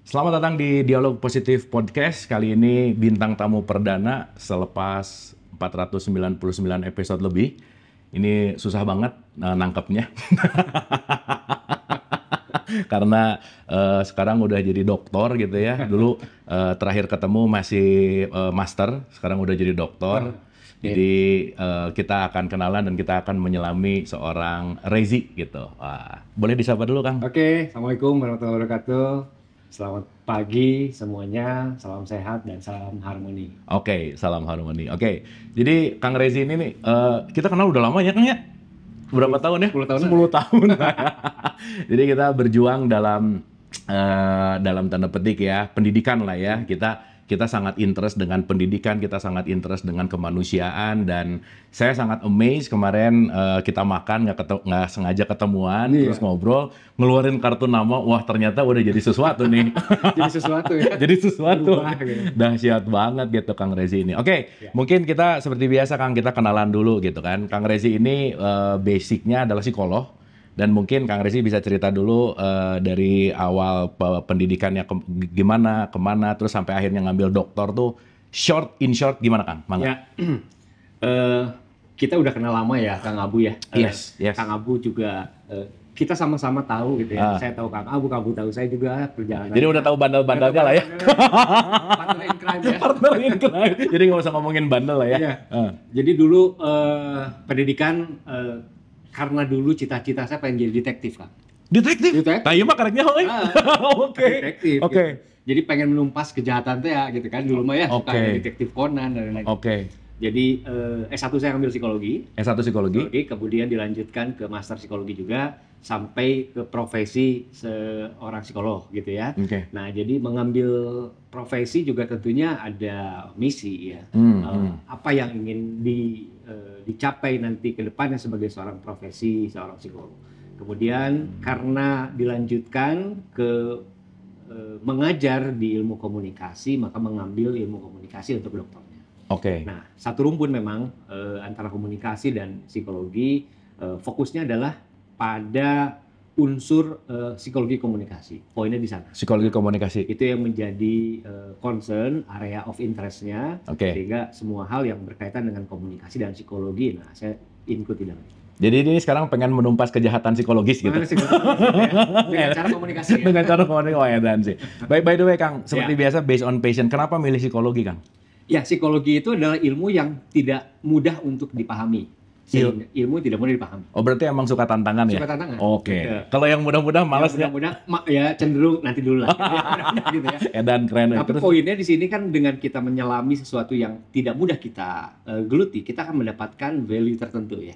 Selamat datang di Dialog Positif Podcast. Kali ini bintang tamu perdana selepas 499 episode lebih. Ini susah banget nangkepnya. Karena sekarang udah jadi doktor gitu ya. Dulu terakhir ketemu masih master, sekarang udah jadi doktor. Jadi kita akan kenalan dan kita akan menyelami seorang Rezi gitu. Wah, boleh disapa dulu, Kang? Oke, Assalamualaikum warahmatullahi wabarakatuh. Selamat pagi semuanya, salam sehat dan salam harmoni. Oke, salam harmoni. Oke, jadi Kang Rezi ini nih, kita kenal udah lama ya, Kang ya? Berapa tahun ya? 10 tahun. 10 tahun. Jadi kita berjuang dalam tanda petik ya, pendidikan lah ya. Kita sangat interest dengan pendidikan, kita sangat interest dengan kemanusiaan, dan saya sangat amazed kemarin kita makan nggak sengaja ketemuan, terus ngobrol, ngeluarin kartu nama, wah ternyata udah jadi sesuatu nih. Jadi sesuatu ya. Jadi sesuatu. Berubah gitu. Dahsyat banget gitu Kang Rezi ini. Oke, mungkin kita seperti biasa Kang, kita kenalan dulu gitu kan. Kang Rezi ini basicnya adalah psikolog. Dan mungkin Kang Rezi bisa cerita dulu dari awal pendidikannya gimana, kemana, terus sampai akhirnya ngambil doktor tuh, in short gimana Kang? Mangga. Ya, kita udah kenal lama ya, Kang Abu ya. Yes. Kang Abu juga kita sama-sama tahu gitu ya. Saya tahu Kang Abu tahu saya juga perjalanan. Jadi udah tahu bandel-bandelnya lah ya. Partner in crime ya. Partner in crime. Jadi nggak usah ngomongin bandel lah ya. Iya. Jadi dulu pendidikan karena dulu cita-cita saya pengen jadi detektif, Kak. Detektif? Nah, iya mah karetnya hoy. Oke. Detektif. Oke. Gitu. Jadi pengen menumpas kejahatan teh ya gitu kan. Dulu mah ya suka ada detektif Conan dan lain-lain. Oke. Jadi S1 saya ambil psikologi. S1 psikologi. Kemudian dilanjutkan ke master psikologi juga sampai ke profesi seorang psikolog gitu ya. Oke. Nah, jadi mengambil profesi juga tentunya ada misi ya. Apa yang ingin dicapai nanti ke depannya sebagai seorang profesi, seorang psikolog. Kemudian karena dilanjutkan ke mengajar di ilmu komunikasi, maka mengambil ilmu komunikasi untuk dokternya. Oke. Nah, satu rumpun memang antara komunikasi dan psikologi, fokusnya adalah pada unsur psikologi komunikasi. Poinnya di sana. Psikologi komunikasi. Itu yang menjadi concern, area of interest-nya, sehingga semua hal yang berkaitan dengan komunikasi dan psikologi, nah saya ikut di dalam. Jadi ini sekarang pengen menumpas kejahatan psikologis gitu. Dengan cara komunikasi. Ya? Dengan cara komunikasi, oh ya dan sih. By the way Kang, seperti biasa based on passion, kenapa milih psikologi Kang? Ya, psikologi itu adalah ilmu yang tidak mudah untuk dipahami. Ilmu tidak mudah dipahami. Oh, berarti emang suka tantangan ya? Suka tantangan. Oke. Kalau yang mudah-mudah malas ya? Mudah-mudah ya cenderung nanti dulu lah. Gitu ya. Edan keren. Tapi poinnya di sini kan dengan kita menyelami sesuatu yang tidak mudah kita geluti, kita akan mendapatkan value tertentu ya.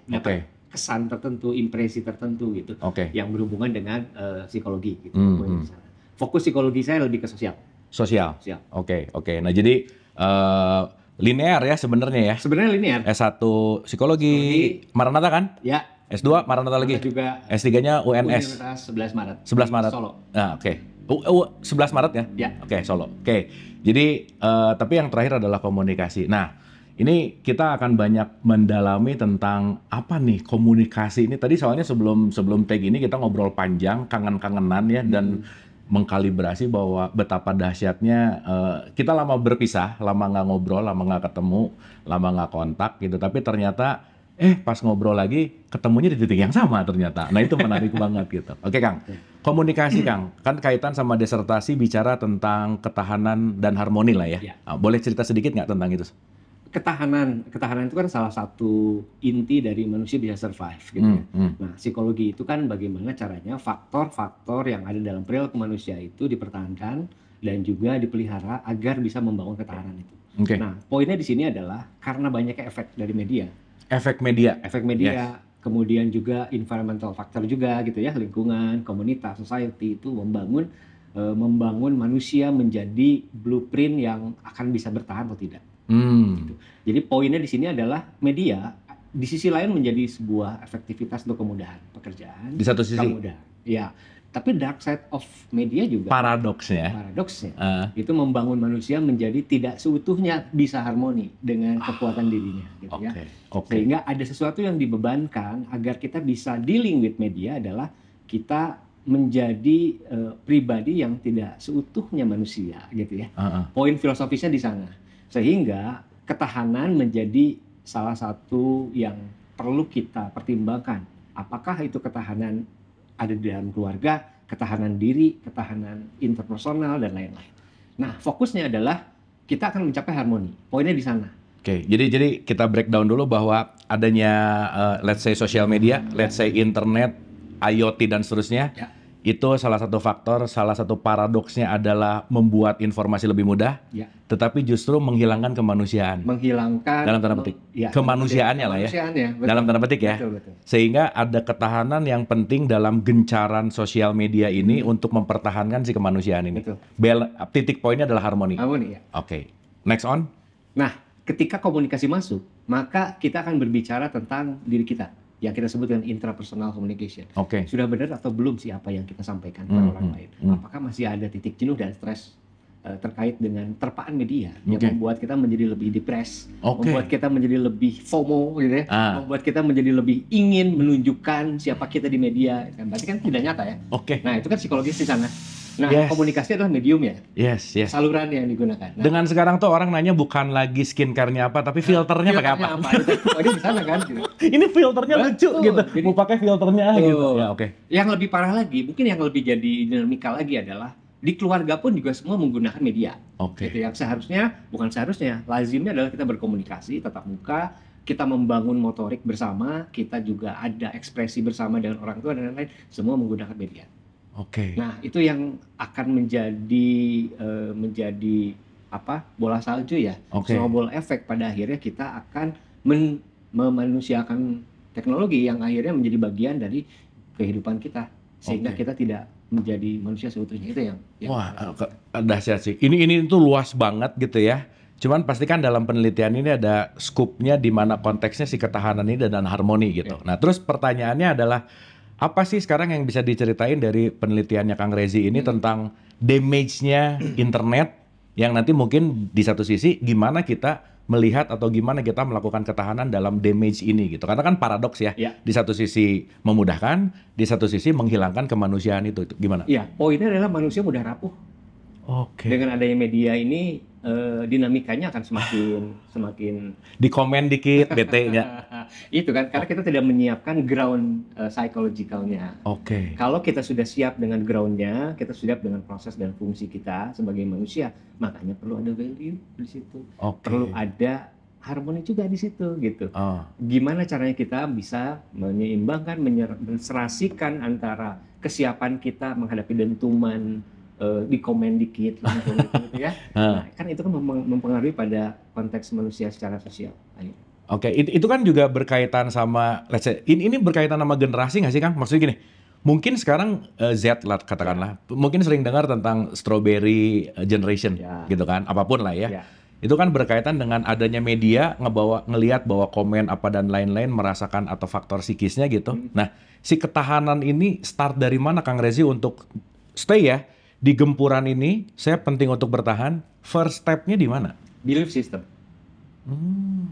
Kesan tertentu, impresi tertentu gitu. Yang berhubungan dengan psikologi gitu. Fokus psikologi saya lebih ke sosial. Sosial. Oke. Nah, jadi linear ya sebenarnya ya. Sebenarnya linear. S1 psikologi Maranatha kan? Ya. S2 Maranatha lagi. Juga. S3-nya UNS. 11 Maret. 11 Maret. Solo. Nah, oke. 11 Maret ya? Ya. Oke, Solo. Oke. Jadi tapi yang terakhir adalah komunikasi. Nah, ini kita akan banyak mendalami tentang apa nih komunikasi ini. Tadi soalnya sebelum tag ini kita ngobrol panjang, kangen-kangenan ya, dan mengkalibrasi bahwa betapa dahsyatnya kita lama berpisah, lama nggak ngobrol, lama nggak ketemu, lama nggak kontak gitu. Tapi ternyata pas ngobrol lagi ketemunya di titik yang sama ternyata. Nah itu menarik banget gitu. Oke Kang, komunikasi Kang, kan kaitan sama disertasi bicara tentang ketahanan dan harmoni lah ya. Nah, boleh cerita sedikit nggak tentang itu? Ketahanan itu kan salah satu inti dari manusia bisa survive gitu ya. Nah, psikologi itu kan bagaimana caranya faktor-faktor yang ada dalam perilaku manusia itu dipertahankan dan juga dipelihara agar bisa membangun ketahanan itu. Nah, poinnya di sini adalah karena banyaknya efek dari media. Efek media, kemudian juga environmental factor juga gitu ya, lingkungan, komunitas, society itu membangun manusia menjadi blueprint yang akan bisa bertahan atau tidak. Gitu. Jadi poinnya di sini adalah media di sisi lain menjadi sebuah efektivitas untuk kemudahan pekerjaan. Di satu sisi. Kemudahan. Ya. Tapi dark side of media juga. Paradoksnya. Itu membangun manusia menjadi tidak seutuhnya bisa harmoni dengan kekuatan dirinya. Gitu ya. Sehingga ada sesuatu yang dibebankan agar kita bisa dealing with media adalah kita menjadi pribadi yang tidak seutuhnya manusia gitu ya. Poin filosofisnya di sana. Sehingga ketahanan menjadi salah satu yang perlu kita pertimbangkan. Apakah itu ketahanan ada di dalam keluarga, ketahanan diri, ketahanan interpersonal dan lain-lain. Nah, fokusnya adalah kita akan mencapai harmoni. Poinnya di sana. Oke, jadi kita breakdown dulu bahwa adanya let's say social media, let's say internet, IoT dan seterusnya, itu salah satu faktor, salah satu paradoksnya adalah membuat informasi lebih mudah, tetapi justru menghilangkan kemanusiaan. Menghilangkan dalam tanda petik, kemanusiaannya lah ya. Betul. Dalam tanda petik ya. Betul. Sehingga ada ketahanan yang penting dalam gencaran sosial media ini untuk mempertahankan si kemanusiaan ini. Titik poinnya adalah harmoni. Harmoni ya. Oke. Next on. Nah, ketika komunikasi masuk, maka kita akan berbicara tentang diri kita, yang kita sebut dengan intrapersonal communication. Sudah benar atau belum sih apa yang kita sampaikan kepada orang lain? Apakah masih ada titik jenuh dan stres terkait dengan terpaan media yang membuat kita menjadi lebih depres, membuat kita menjadi lebih FOMO gitu ya, membuat kita menjadi lebih ingin menunjukkan siapa kita di media. Berarti kan tidak nyata ya. Nah, itu kan psikologis di sana. Nah, komunikasi adalah medium ya. Saluran yang digunakan. Nah, dengan sekarang tuh orang nanya bukan lagi skincare-nya apa, tapi filternya pakai apa? Ini di sana kan. Gitu. Ini filternya lucu gitu. Jadi, mau pakai filternya gitu. Ya, Yang lebih parah lagi, mungkin yang lebih jadi dinamika lagi adalah di keluarga pun juga semua menggunakan media. Gitu, yang seharusnya, bukan seharusnya, lazimnya adalah kita berkomunikasi tatap muka, kita membangun motorik bersama, kita juga ada ekspresi bersama dengan orang tua dan lain-lain, semua menggunakan media. Nah, itu yang akan menjadi bola salju ya, snowball effect. Pada akhirnya kita akan memanusiakan teknologi yang akhirnya menjadi bagian dari kehidupan kita, sehingga kita tidak menjadi manusia seutuhnya. Itu yang wah, dahsyat sih. Ini tuh luas banget gitu ya. Cuman pastikan dalam penelitian ini ada skupnya di mana konteksnya si ketahanan ini dan harmoni gitu. Nah, terus pertanyaannya adalah apa sih sekarang yang bisa diceritain dari penelitiannya Kang Rezi ini tentang damage-nya internet yang nanti mungkin di satu sisi gimana kita melihat atau gimana kita melakukan ketahanan dalam damage ini gitu. Karena kan paradoks ya. Di satu sisi memudahkan, di satu sisi menghilangkan kemanusiaan itu gimana? Iya, poinnya adalah manusia mudah rapuh. Dengan adanya media ini dinamikanya akan semakin di komen dikit bete-nya. Itu kan karena kita tidak menyiapkan ground psychological-nya. Kalau kita sudah siap dengan ground-nya, kita siap dengan proses dan fungsi kita sebagai manusia, makanya perlu ada value di situ. Perlu ada harmoni juga di situ gitu. Gimana caranya kita bisa menyeimbangkan, menserasikan antara kesiapan kita menghadapi dentuman di komen dikit langsung gitu ya. Nah, kan itu kan mempengaruhi pada konteks manusia secara sosial. Itu kan juga berkaitan sama let's say ini berkaitan sama generasi nggak sih Kang? Maksudnya gini, mungkin sekarang Z lah katakanlah, mungkin sering dengar tentang strawberry generation gitu kan, apapun lah ya. Itu kan berkaitan dengan adanya media ngelihat bahwa komen apa dan lain-lain merasakan atau faktor psikisnya gitu. Nah, si ketahanan ini start dari mana Kang Rezi untuk stay ya? Di gempuran ini, saya penting untuk bertahan. First step-nya di mana? Belief system.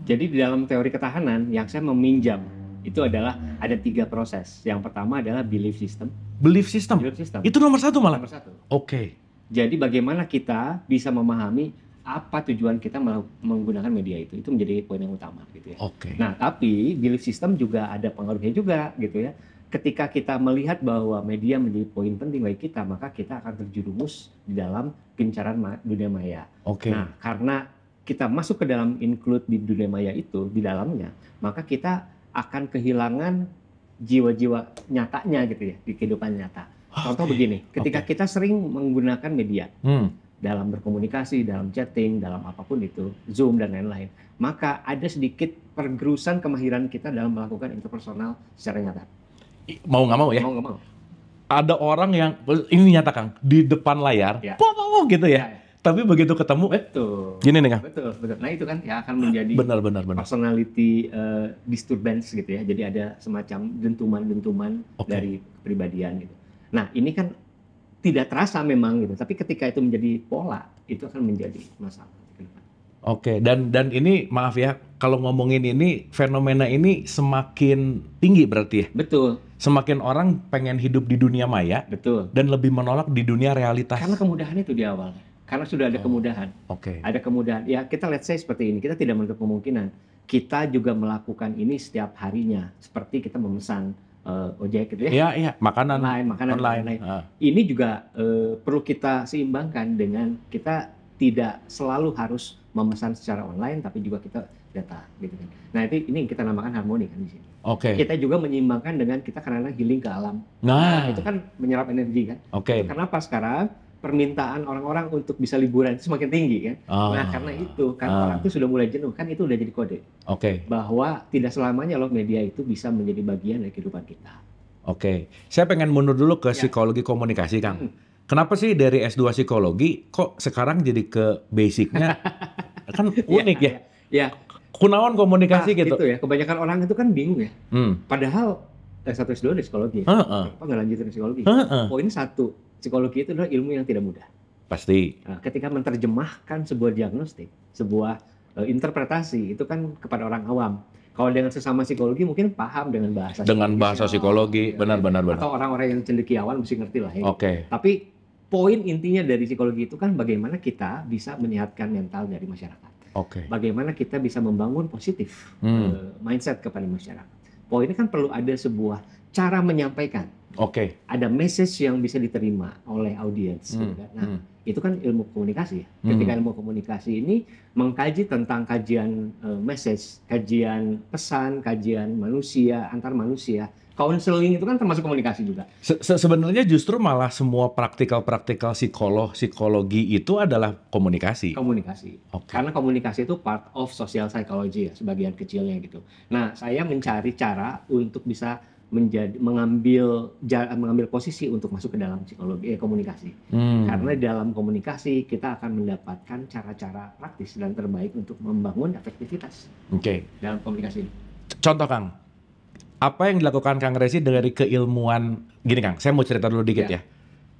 Jadi di dalam teori ketahanan yang saya meminjam itu adalah ada 3 proses. Yang pertama adalah belief system. Belief system? Itu nomor 1 malah? Nomor 1. Jadi bagaimana kita bisa memahami apa tujuan kita menggunakan media itu menjadi poin yang utama gitu ya. Nah, tapi belief system juga ada pengaruhnya juga gitu ya. Ketika kita melihat bahwa media menjadi poin penting bagi kita, maka kita akan terjerumus di dalam gencaran dunia maya. Nah, karena kita masuk ke dalam include di dunia maya itu, di dalamnya, maka kita akan kehilangan jiwa-jiwa nyatanya gitu ya, di kehidupan nyata. Contoh begini, ketika kita sering menggunakan media, dalam berkomunikasi, dalam chatting, dalam apapun itu, Zoom dan lain-lain, maka ada sedikit pergerusan kemahiran kita dalam melakukan interpersonal secara nyata. Mau nggak mau ya? Mau nggak mau. Ada orang yang ini nyata Kang di depan layar, gitu ya. Tapi begitu ketemu, gini nih Kang. Betul. Nah itu kan ya akan menjadi benar. personality disturbance gitu ya. Jadi ada semacam dentuman-dentuman dari kepribadian gitu. Nah ini kan tidak terasa memang gitu. Tapi ketika itu menjadi pola, itu akan menjadi masalah. Dan ini maaf ya, kalau ngomongin ini fenomena ini semakin tinggi berarti ya. Betul. semakin orang pengen hidup di dunia maya Betul. dan lebih menolak di dunia realitas. Karena kemudahan itu di awal. Karena sudah ada kemudahan. Oke. Ada kemudahan. Ya kita let's say seperti ini. Kita tidak menutup kemungkinan. Kita juga melakukan ini setiap harinya. Seperti kita memesan ojek gitu ya. Iya, iya, makanan Makanan online. online. Ini juga perlu kita seimbangkan dengan kita tidak selalu harus memesan secara online, tapi juga kita data gitu kan. Nah ini kita namakan harmoni kan di sini. Oke. Kita juga menyeimbangkan dengan kita karena healing ke alam. Nah, Itu kan menyerap energi kan. oke. Kenapa sekarang permintaan orang-orang untuk bisa liburan itu semakin tinggi kan? Nah karena itu kan orang itu sudah mulai jenuh kan, itu udah jadi kode Oke. bahwa tidak selamanya loh media itu bisa menjadi bagian dari kehidupan kita. Oke. Saya pengen mundur dulu ke Ya. psikologi komunikasi, Kang. Kenapa sih dari S2 psikologi kok sekarang jadi ke basicnya kan unik ya? Ya. Kunaon komunikasi gitu. Gitu ya. Kebanyakan orang itu kan bingung ya. Padahal S1 S2 di psikologi. Kenapa nggak lanjutin psikologi? Poin satu, psikologi itu adalah ilmu yang tidak mudah. Pasti. Nah, ketika menerjemahkan sebuah diagnostik, sebuah interpretasi itu kan kepada orang awam. Kalau dengan sesama psikologi mungkin paham dengan bahasa Psikologi, benar. Atau orang-orang yang cendekiawan mesti ngerti lah ya. Oke. Tapi poin intinya dari psikologi itu kan bagaimana kita bisa menyehatkan mental dari masyarakat. Oke. Bagaimana kita bisa membangun positif mindset kepada masyarakat. Poinnya kan perlu ada sebuah cara menyampaikan. Oke. Ada message yang bisa diterima oleh audiens. Gitu kan. Nah, itu kan ilmu komunikasi ya. Ketika ilmu komunikasi ini mengkaji tentang kajian message, kajian pesan, kajian manusia, antar manusia. Counseling itu kan termasuk komunikasi juga. Sebenarnya justru malah semua praktikal psikologi itu adalah komunikasi. Komunikasi. Oke. Karena komunikasi itu part of social psychology ya, sebagian kecilnya gitu. Nah, saya mencari cara untuk bisa mengambil posisi untuk masuk ke dalam psikologi komunikasi. Karena dalam komunikasi kita akan mendapatkan cara-cara praktis dan terbaik untuk membangun efektivitas. Oke. Dalam komunikasi. Contoh, Kang. Apa yang dilakukan Kang Resi dari keilmuan gini, Kang? Saya mau cerita dulu dikit ya.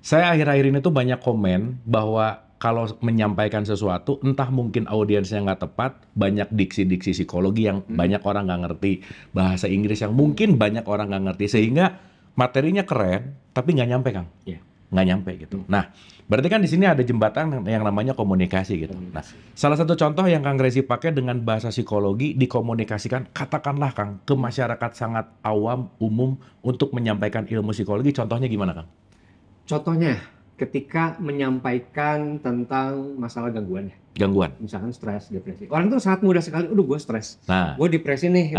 Saya akhir-akhir ini tuh banyak komen bahwa kalau menyampaikan sesuatu, entah mungkin audiensnya nggak tepat, banyak diksi-diksi psikologi yang banyak orang nggak ngerti, bahasa Inggris yang mungkin banyak orang nggak ngerti, sehingga materinya keren, tapi nggak nyampe, Kang. Nggak nyampe gitu. Nah, berarti kan di sini ada jembatan yang namanya komunikasi gitu. Nah, salah satu contoh yang Kang Resi pakai dengan bahasa psikologi dikomunikasikan, katakanlah Kang, ke masyarakat sangat awam, umum untuk menyampaikan ilmu psikologi, contohnya gimana, Kang? Contohnya, ketika menyampaikan tentang masalah gangguan ya. Gangguan. Misalkan stres, depresi. Orang tuh sangat mudah sekali, gue stres, gue depresi nih.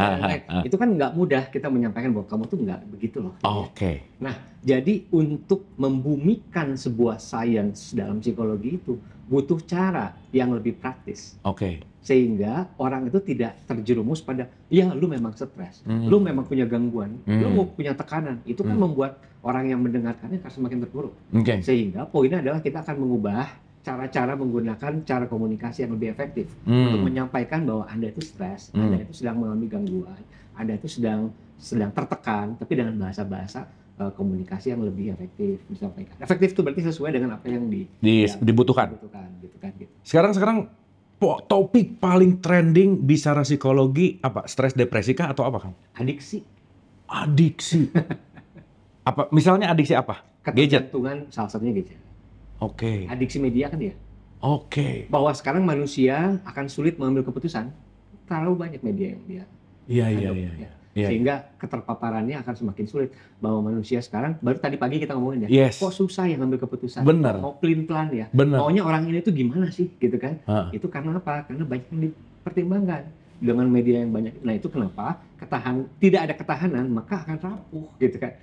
Itu kan nggak mudah kita menyampaikan bahwa kamu tuh nggak begitu loh. Oke. Nah, jadi untuk membumikan sebuah sains dalam psikologi itu butuh cara yang lebih praktis. Oke. Sehingga orang itu tidak terjerumus pada, ya lu memang stres, lu memang punya gangguan, lu punya tekanan. Itu kan membuat orang yang mendengarkannya akan semakin terpuruk. Sehingga poinnya adalah kita akan mengubah cara-cara menggunakan cara komunikasi yang lebih efektif untuk menyampaikan bahwa Anda itu stres, Anda itu sedang mengalami gangguan, Anda itu sedang tertekan, tapi dengan bahasa-bahasa komunikasi yang lebih efektif disampaikan. Efektif itu berarti sesuai dengan apa yang dibutuhkan. Gitu kan, gitu. Sekarang topik paling trending bicara psikologi apa? Stres, depresi kah atau apa, Kang? Adiksi. Apa? Misalnya adiksi apa? Gadget. Ketergantungan salah satunya gadget. Oke. Adiksi media kan ya. Oke. Bahwa sekarang manusia akan sulit mengambil keputusan. Terlalu banyak media yang dia. Iya. Sehingga keterpaparannya akan semakin sulit. Bahwa manusia sekarang, baru tadi pagi kita ngomongin ya, kok susah yang ngambil keputusan. Benar. Mau plan ya. Benar. Maunya orang ini tuh gimana sih gitu kan. Itu karena apa? Karena banyak yang dipertimbangkan dengan media yang banyak. Nah itu kenapa tidak ada ketahanan, maka akan rapuh gitu kan.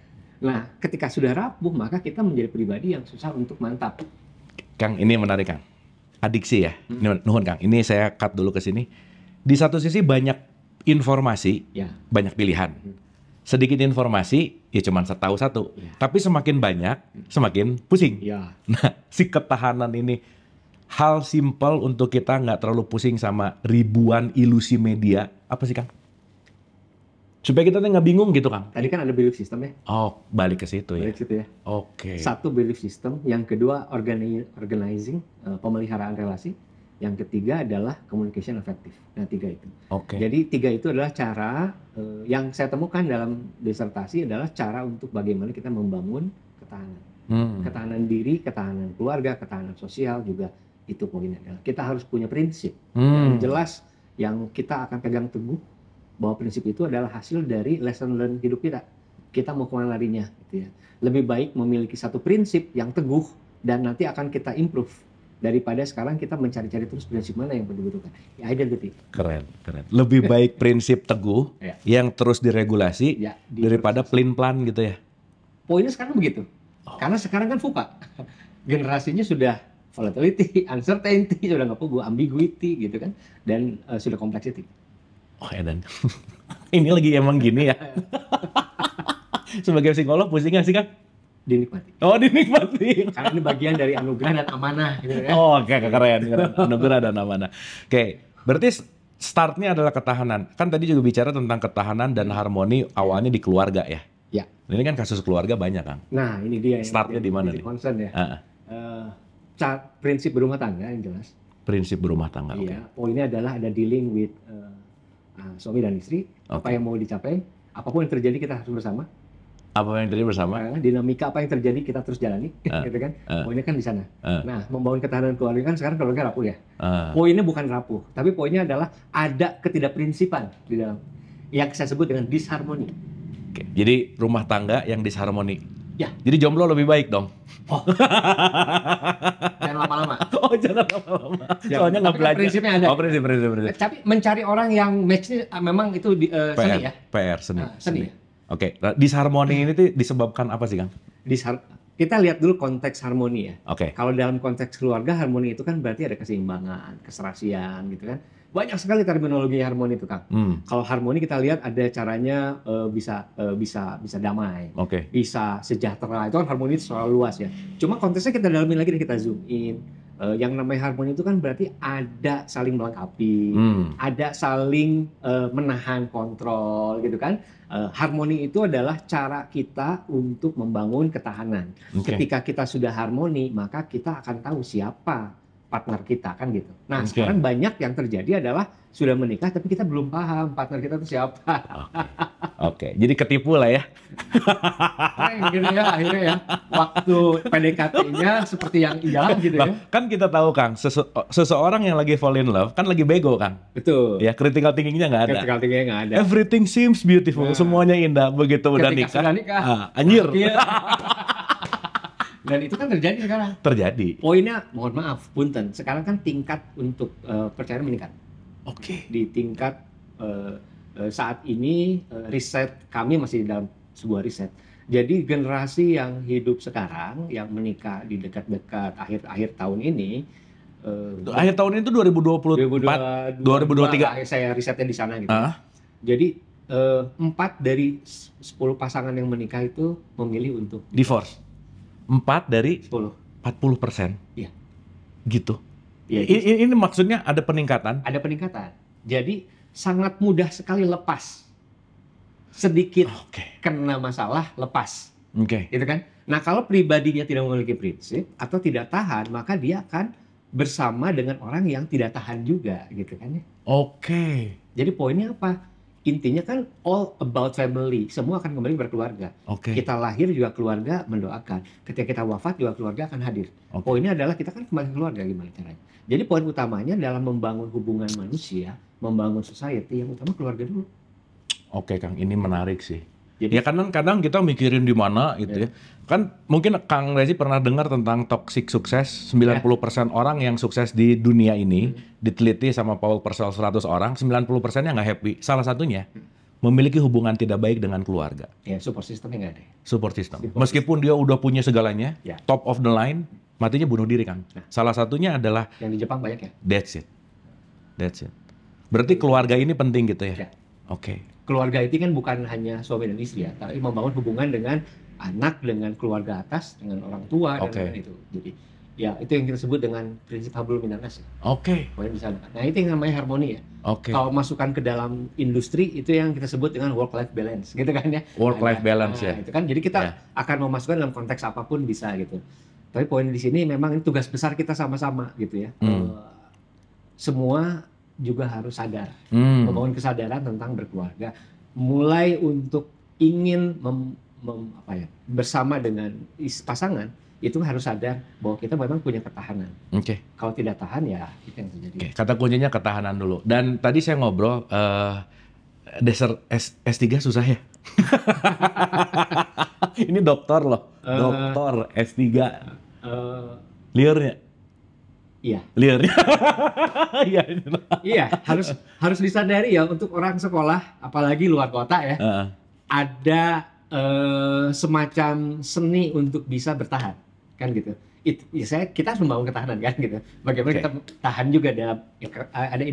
Nah, ketika sudah rapuh, maka kita menjadi pribadi yang susah untuk mantap. Kang, ini menarik, Kang. Adiksi ya. Nuhun, Kang. Ini saya cut dulu ke sini. Di satu sisi banyak informasi, banyak pilihan. Sedikit informasi, ya cuma tahu satu. Tapi semakin banyak, semakin pusing. Nah, si ketahanan ini, hal simpel untuk kita nggak terlalu pusing sama ribuan ilusi media. Apa sih, Kang? Supaya kita nggak bingung gitu, Kang. Tadi kan ada belief system ya. Oh, balik ke situ ya. Balik ke situ ya. Oke. Satu belief system, yang kedua organizing, pemeliharaan relasi. Yang ketiga adalah communication effective. Nah, 3 itu. Oke. Jadi 3 itu adalah cara yang saya temukan dalam disertasi adalah cara untuk bagaimana kita membangun ketahanan. Ketahanan diri, ketahanan keluarga, ketahanan sosial juga itu poinnya adalah kita harus punya prinsip yang jelas yang kita akan pegang teguh bahwa prinsip itu adalah hasil dari lesson learn hidup kita. Kita mau kemana larinya gitu ya. Lebih baik memiliki satu prinsip yang teguh dan nanti akan kita improve daripada sekarang kita mencari-cari terus prinsip mana yang dibutuhkan. Ya, identity. Keren. Lebih baik prinsip teguh Ya. yang terus diregulasi Ya, daripada plan gitu ya. Poinnya sekarang begitu. Karena sekarang kan VUCA. Generasinya sudah volatility, uncertainty, sudah nggak perlu ambiguity gitu kan, dan sudah complexity. Oh, Edan. Ini lagi emang gini ya. Sebagai psikolog pusing nggak sih, Kang? Dinikmati. Oh, dinikmati. Karena ini bagian dari anugerah dan amanah gitu kan. Oh, oke, keren. Anugerah dan amanah. Oke, berarti startnya adalah ketahanan. Kan tadi juga bicara tentang ketahanan dan harmoni awalnya di keluarga ya. Ya. Ini kan kasus keluarga banyak, Kang. Nah, ini dia. Startnya di mana nih? Concern ya. Prinsip berumah tangga yang jelas. Prinsip berumah tangga. Iya. Poinnya adalah ada dealing with suami dan istri. Apa yang mau dicapai, apapun yang terjadi kita harus bersama. Apa yang terjadi bersama? Dinamika apa yang terjadi kita terus jalani, gitu kan? Poinnya kan di sana. Nah, membangun ketahanan keluarga kan sekarang keluarga rapuh ya. Poinnya bukan rapuh, tapi poinnya adalah ada ketidakprinsipan di dalam yang saya sebut dengan disharmoni. Oke, jadi rumah tangga yang disharmoni. Ya. Jadi jomblo lebih baik dong. Oh. Jangan lama-lama. Oh, jangan lama-lama. Soalnya nggak belajar. Prinsipnya ada. Oh, prinsip. Tapi mencari orang yang match-nya memang itu seni ya. PR, seni. Seni. Oke, disharmoni ini tuh disebabkan apa sih, Kang? Kita lihat dulu konteks harmoni ya. Oke. Kalau dalam konteks keluarga, harmoni itu kan berarti ada keseimbangan, keserasian gitu kan. Banyak sekali terminologi harmoni itu, Kang. Kalau harmoni kita lihat ada caranya bisa damai, bisa sejahtera. Itu kan harmoni itu soal luas ya. Cuma konteksnya kita dalamin lagi dan kita zoom in. Yang namanya harmoni itu kan berarti ada saling melengkapi, ada saling menahan kontrol gitu kan. Harmoni itu adalah cara kita untuk membangun ketahanan. Ketika kita sudah harmoni, maka kita akan tahu siapa partner kita kan gitu. Nah, sekarang banyak yang terjadi adalah sudah menikah tapi kita belum paham partner kita itu siapa. Oke. Jadi ketipu lah ya. Gitu ya akhirnya ya. Waktu PDKT-nya seperti yang ideal gitu ya. Kan kita tahu, Kang, seseorang yang lagi fall in love kan lagi bego, Kang. Betul. Ya, critical thinking-nya nggak ada. Critical thinking-nya nggak ada. Everything seems beautiful. Semuanya indah. Begitu udah nikah. Sudah nikah. Anjir. Dan itu kan terjadi sekarang. Terjadi. Poinnya, mohon maaf, punten. Sekarang kan tingkat untuk percayaan meningkat. Oke. Di tingkat saat ini riset kami masih dalam sebuah riset. Jadi generasi yang hidup sekarang, yang menikah di dekat-dekat akhir tahun ini. Akhir tahun itu 2024, 2023. Saya risetnya di sana gitu. Jadi 4 dari 10 pasangan yang menikah itu memilih untuk divorce. 4 dari 10. 40%. Iya. Gitu. Ya, ini maksudnya ada peningkatan? Ada peningkatan. Jadi sangat mudah sekali lepas. Sedikit kena masalah, lepas. Gitu kan? Nah, kalau pribadinya tidak memiliki prinsip atau tidak tahan, maka dia akan bersama dengan orang yang tidak tahan juga, gitu kan ya. Jadi poinnya apa? Intinya kan all about family. Semua akan kembali berkeluarga. Kita lahir juga keluarga mendoakan. Ketika kita wafat juga keluarga akan hadir. Poinnya adalah kita kan kembali keluarga gimana caranya. Jadi poin utamanya dalam membangun hubungan manusia, membangun society, yang utama keluarga dulu. Kang, ini menarik sih. Jadi, ya kadang kita mikirin di mana gitu ya. Kan mungkin Kang Rezi pernah dengar tentang toxic sukses. 90% orang yang sukses di dunia ini diteliti sama Paul Purcell 100 orang, 90%-nya nggak happy. Salah satunya memiliki hubungan tidak baik dengan keluarga. Ya, support system-nya nggak ada. Support system. Meskipun dia udah punya segalanya, top of the line, matinya bunuh diri, Kang. Salah satunya adalah yang di Jepang banyak ya. That's it. Berarti keluarga ini penting gitu ya. Keluarga itu kan bukan hanya suami dan istri ya, tapi membangun hubungan dengan anak, dengan keluarga atas, dengan orang tua, dan itu. Jadi ya itu yang kita sebut dengan prinsip hablum minan nas. Poin di sana. Nah, itu yang namanya harmoni ya. Kalau masukkan ke dalam industri itu yang kita sebut dengan work life balance, gitu kan ya. Work life balance ya. Itu kan. Jadi kita akan memasukkan dalam konteks apapun bisa gitu. Tapi poin di sini memang ini tugas besar kita sama-sama gitu ya. semua juga harus sadar, membangun kesadaran tentang berkeluarga, mulai untuk ingin bersama dengan pasangan, itu harus sadar bahwa kita memang punya ketahanan. Oke. Kalau tidak tahan ya itu yang terjadi. Oke, kata kuncinya ketahanan dulu. Dan tadi saya ngobrol, dasar S3 susah ya? Ini dokter loh, dokter S3. Liarnya? Iya. Liarnya? Iya. Iya, harus disadari ya untuk orang sekolah, apalagi luar kota ya, ada semacam seni untuk bisa bertahan, kan gitu. Kita harus membangun ketahanan kan gitu. Bagaimana kita tahan juga dalam ada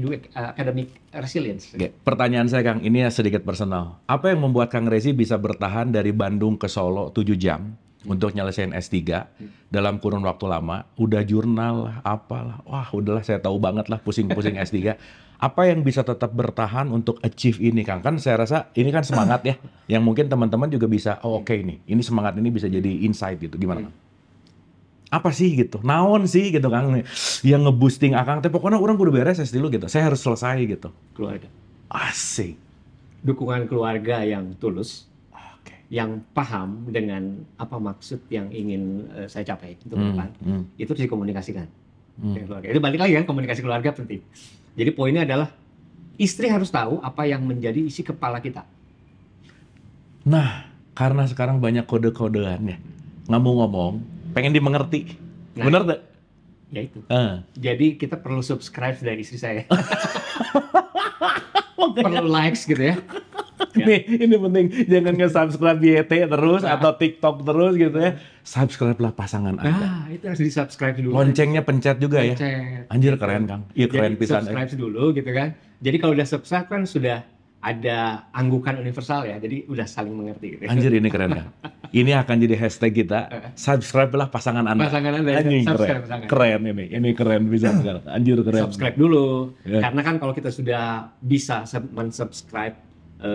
academic resilience. Pertanyaan saya Kang, ini sedikit personal. Apa yang membuat Kang Rezi bisa bertahan dari Bandung ke Solo 7 jam untuk nyelesain S3 dalam kurun waktu lama? Udah jurnal lah, apalah. Wah, udahlah saya tahu banget lah pusing-pusing S3. Apa yang bisa tetap bertahan untuk achieve ini Kang? Kan saya rasa ini kan semangat ya, yang mungkin teman-teman juga bisa, oke nih, ini semangat ini bisa jadi insight gitu. Gimana Kang? Apa sih gitu, naon sih gitu Kang, yang ngeboosting Akang, tapi pokoknya orang kudu beres dulu gitu, saya harus selesai gitu. Keluarga. Asik. Dukungan keluarga yang tulus, yang paham dengan apa maksud yang ingin saya capai untuk depan, itu harus dikomunikasikan. Keluarga. Itu balik lagi kan, komunikasi keluarga penting. Jadi poinnya adalah, istri harus tahu apa yang menjadi isi kepala kita. Nah, karena sekarang banyak kode-kodean ya, ngomong-ngomong, pengen dimengerti. Nah, bener tak? Ya itu. Jadi kita perlu subscribe dari istri saya. Perlu likes gitu ya. Nih, ini penting. Jangan nge-subscribe YT terus atau TikTok terus gitu ya. Subscribe lah pasangan Anda. Nah, itu harus di-subscribe dulu. Loncengnya pencet juga ya. Anjir keren Kang. Iya keren pisan. Subscribe dulu gitu kan. Jadi kalau udah subscribe kan sudah ada anggukan universal ya, jadi udah saling mengerti gitu. Anjir ini keren kan. Ini akan jadi hashtag kita, subscribe lah pasangan Anda. Pasangan Anda, anjing subscribe keren. Keren ini keren bisa sekarang. Anjir keren. Subscribe dulu, karena kan kalau kita sudah bisa men-subscribe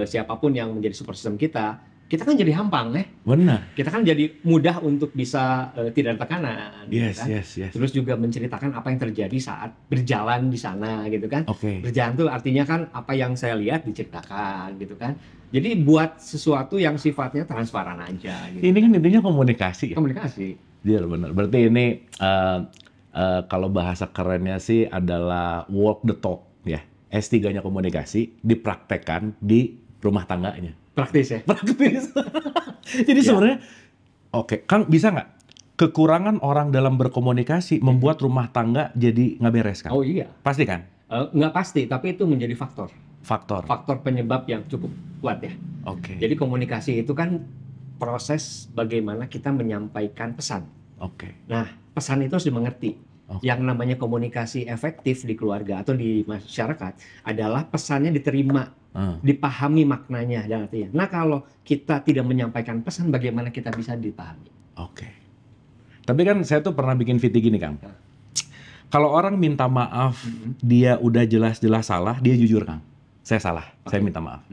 siapapun yang menjadi super system kita kan jadi hampang ya. Benar. Kita kan jadi mudah untuk bisa tidak ada tekanan. Yes, gitu kan? yes. Terus juga menceritakan apa yang terjadi saat berjalan di sana gitu kan. Berjalan tuh artinya kan apa yang saya lihat diceritakan gitu kan. Jadi buat sesuatu yang sifatnya transparan aja. Gitu. Ini kan intinya komunikasi. Ya? Komunikasi. Iya benar. Berarti ini kalau bahasa kerennya sih adalah walk the talk ya. S3-nya komunikasi dipraktekkan di rumah tangganya. Praktis ya? Praktis. Jadi sebenarnya, Kang bisa nggak kekurangan orang dalam berkomunikasi membuat rumah tangga jadi nggak beres kan? Oh iya. Pasti kan? Nggak pasti, tapi itu menjadi faktor. Faktor penyebab yang cukup kuat ya. Jadi komunikasi itu kan proses bagaimana kita menyampaikan pesan. Nah, pesan itu harus dimengerti. Yang namanya komunikasi efektif di keluarga atau di masyarakat adalah pesannya diterima. Dipahami maknanya dan artinya. Nah kalau kita tidak menyampaikan pesan, bagaimana kita bisa dipahami? Tapi kan saya tuh pernah bikin VT gini Kang. Kalau orang minta maaf, dia udah jelas-jelas salah, dia jujur Kang. Saya salah, saya minta maaf.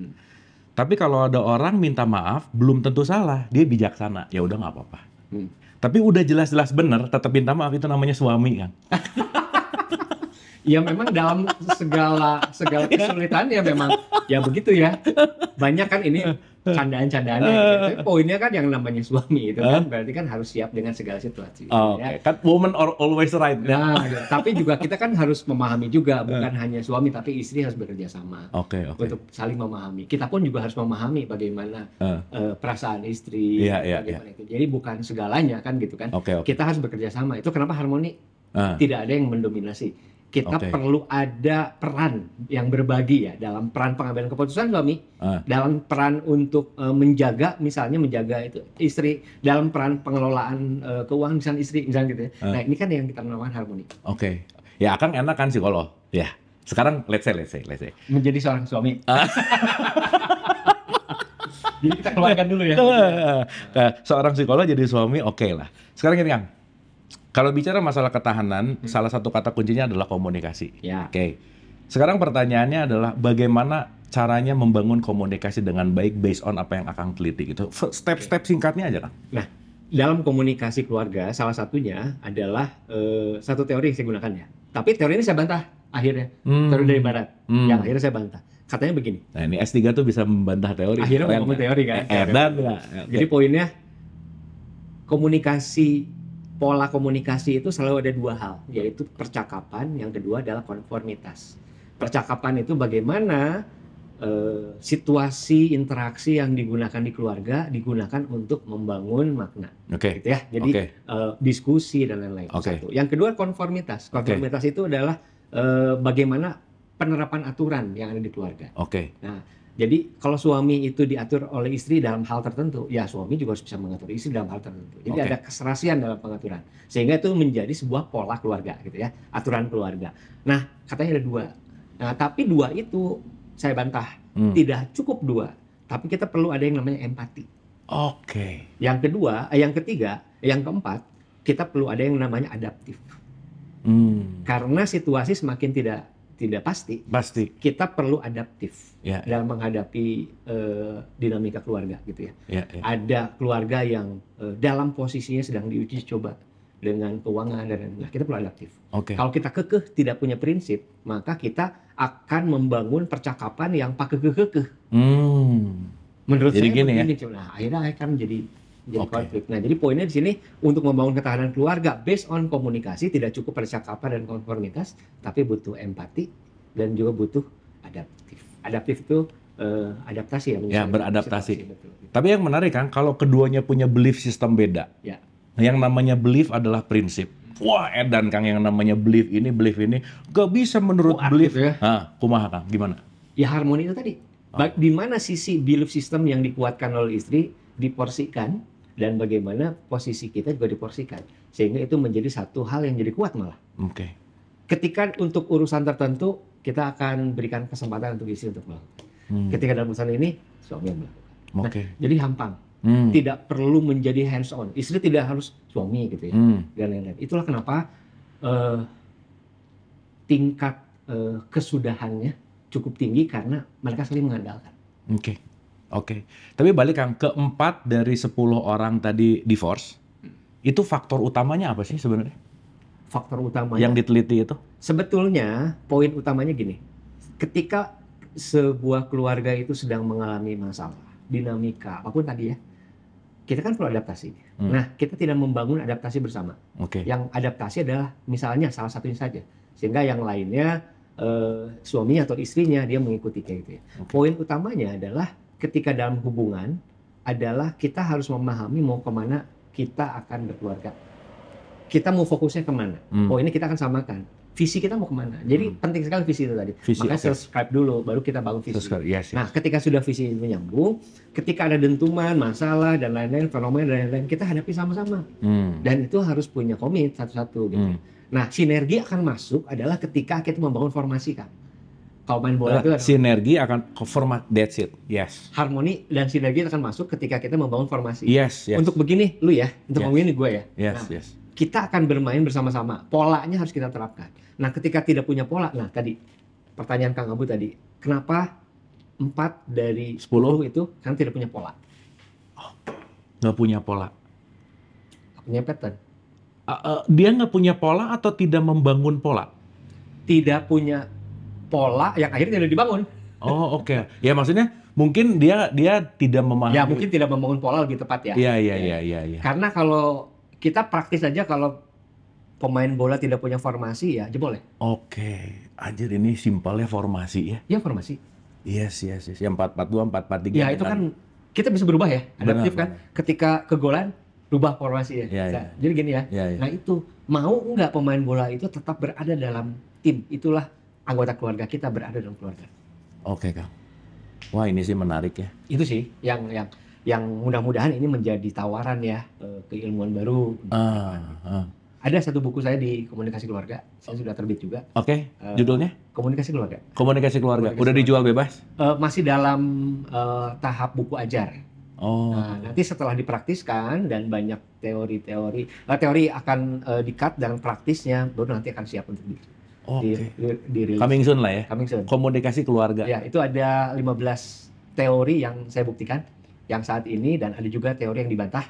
Tapi kalau ada orang minta maaf, belum tentu salah, dia bijaksana. Ya udah nggak apa-apa. Tapi udah jelas-jelas benar, tetap minta maaf, itu namanya suami Kang. Ya memang dalam segala kesulitan ya memang ya begitu ya. Banyak kan ini candaan-candaannya. Gitu. Poinnya kan yang namanya suami itu kan berarti kan harus siap dengan segala situasi. Ya. Kan woman are always right. Nah, tapi juga kita kan harus memahami juga bukan hanya suami tapi istri harus bekerja sama. Untuk saling memahami. Kita pun juga harus memahami bagaimana perasaan istri. Bagaimana itu. Jadi bukan segalanya kan gitu kan. Kita harus bekerja sama. Itu kenapa harmoni tidak ada yang mendominasi. Kita perlu ada peran yang berbagi ya dalam peran pengambilan keputusan suami, dalam peran untuk menjaga misalnya menjaga itu istri, dalam peran pengelolaan keuangan misalnya istri misalnya gitu ya. Nah ini kan yang kita namakan harmoni. Ya Akang enak kan psikolog. Ya sekarang let's say. Menjadi seorang suami. Jadi kita keluarkan dulu ya. Seorang psikolog jadi suami lah. Sekarang gini Kang. Kalau bicara masalah ketahanan, salah satu kata kuncinya adalah komunikasi. Sekarang pertanyaannya adalah bagaimana caranya membangun komunikasi dengan baik based on apa yang Akang teliti gitu. Step-step singkatnya aja Kang. Nah, dalam komunikasi keluarga salah satunya adalah satu teori yang saya gunakan ya. Tapi teori ini saya bantah. akhirnya, Hmm. teori dari barat, Hmm. yang akhirnya saya bantah. Katanya begini, Nah ini S3 tuh bisa membantah teori. akhirnya Keren ngomong nggak? teori kan. Edan nggak? Jadi poinnya, komunikasi, pola komunikasi itu selalu ada dua hal, yaitu percakapan, yang kedua adalah konformitas. Percakapan itu bagaimana situasi interaksi yang digunakan di keluarga digunakan untuk membangun makna, Oke. gitu ya. Jadi Oke. diskusi dan lain-lain. Oke. Satu. Yang kedua konformitas. Konformitas itu adalah bagaimana penerapan aturan yang ada di keluarga. Oke. Nah, jadi kalau suami itu diatur oleh istri dalam hal tertentu, ya suami juga harus bisa mengatur istri dalam hal tertentu. Jadi Oke. ada keserasian dalam pengaturan, sehingga itu menjadi sebuah pola keluarga, gitu ya, aturan keluarga. Nah, katanya ada dua. Nah, tapi dua itu saya bantah, tidak cukup dua. Tapi kita perlu ada yang namanya empati. Oke. Yang kedua, yang ketiga, yang keempat, kita perlu ada yang namanya adaptif. Karena situasi semakin tidak pasti, kita perlu adaptif Ya. dalam menghadapi dinamika keluarga, gitu ya. Ya, ya. Ada keluarga yang dalam posisinya sedang diuji coba dengan keuangan dan lain-lain. Nah, kita perlu adaptif. Oke. Kalau kita kekeh tidak punya prinsip, maka kita akan membangun percakapan yang pakai kekeh. Menurut Jadi saya gini ya. begini, nah, akhirnya akan jadi Oke. konflik. Nah, jadi poinnya di sini untuk membangun ketahanan keluarga based on komunikasi, tidak cukup percakapan dan konformitas, tapi butuh empati dan juga butuh adaptif. Adaptif itu adaptasi ya. Ya, beradaptasi. Situasi, betul. Tapi yang menarik kan, kalau keduanya punya belief system beda. Ya. Yang namanya belief adalah prinsip. Wah, edan Kang, yang namanya belief ini gak bisa menurut Kuat belief. gitu ya. Kumaha Kang, gimana? Ya harmoni itu tadi. Di mana sisi belief system yang dikuatkan oleh istri diporsikan dan bagaimana posisi kita juga diporsikan. Sehingga itu menjadi satu hal yang jadi kuat malah. Oke. Ketika untuk urusan tertentu kita akan berikan kesempatan untuk istri untuk melakukan. Ketika dalam urusan ini suami yang melakukan. Oke. Jadi hampang. Tidak perlu menjadi hands on. Istri tidak harus suami gitu ya. Dan lain-lain. Itulah kenapa tingkat kesudahannya cukup tinggi karena mereka saling mengandalkan. Oke. Tapi balik Kang, keempat dari 10 orang tadi divorce, itu faktor utamanya apa sih sebenarnya? Faktor utamanya Yang diteliti itu? sebetulnya poin utamanya gini. Ketika sebuah keluarga itu sedang mengalami masalah, dinamika apapun tadi ya, kita kan perlu adaptasi. Nah, kita tidak membangun adaptasi bersama. Yang adaptasi adalah misalnya salah satunya saja, sehingga yang lainnya suaminya atau istrinya dia mengikuti kayak gitu ya. Poin utamanya adalah ketika dalam hubungan adalah kita harus memahami mau kemana kita akan berkeluarga. Kita mau fokusnya kemana? Poinnya kita akan samakan. Visi kita mau kemana? Jadi penting sekali visi itu tadi. Makanya subscribe dulu, baru kita bangun visi. Yes. Nah, ketika sudah visi itu menyambung, ketika ada dentuman, masalah dan lain-lain, fenomena dan lain-lain, kita hadapi sama-sama. Dan itu harus punya komit satu-satu. Gitu. Nah, sinergi akan masuk adalah ketika kita membangun formasi, Kang. Kalau main bola itu sinergi akan format, that's it. Yes. Harmoni dan sinergi akan masuk ketika kita membangun formasi. Yes. Untuk begini, lu ya. Untuk begini, gue ya. Yes. Kita akan bermain bersama-sama. Polanya harus kita terapkan. Nah, ketika tidak punya pola, nah tadi pertanyaan Kang Abu tadi, kenapa 4 dari 10 itu kan tidak punya pola? Nggak punya pola. Punya pattern. Dia nggak punya pola atau tidak membangun pola? Tidak punya pola yang akhirnya tidak dibangun. Oke. Ya maksudnya mungkin dia tidak memahami. Ya mungkin tidak membangun pola lebih tepat ya. Iya. Karena kalau kita praktis aja, kalau pemain bola tidak punya formasi ya jebol ya. Oke. Anjir, ini simpelnya formasi ya. Ya formasi. Yes. Yang 4-4-2, 4-4-3. Ya itu kan kita bisa berubah ya. Adaptif kan. Ketika kegolan rubah formasi ya. Nah, jadi gini ya. Nah itu mau nggak pemain bola itu tetap berada dalam tim. Itulah anggota keluarga kita berada dalam keluarga. Oke Kang. Wah ini sih menarik ya. Itu sih yang mudah-mudahan ini menjadi tawaran ya, keilmuan baru. Ada satu buku saya di Komunikasi Keluarga, saya sudah terbit juga. Judulnya? Komunikasi Keluarga. Komunikasi Keluarga. Udah dijual bebas? Masih dalam tahap buku ajar. Nah, nanti setelah dipraktiskan dan banyak teori akan di-cut dan praktisnya, baru nanti akan siap untuk dirilis. Coming soon lah ya. Coming soon. Komunikasi Keluarga. Ya, itu ada 15 teori yang saya buktikan yang saat ini, dan ada juga teori yang dibantah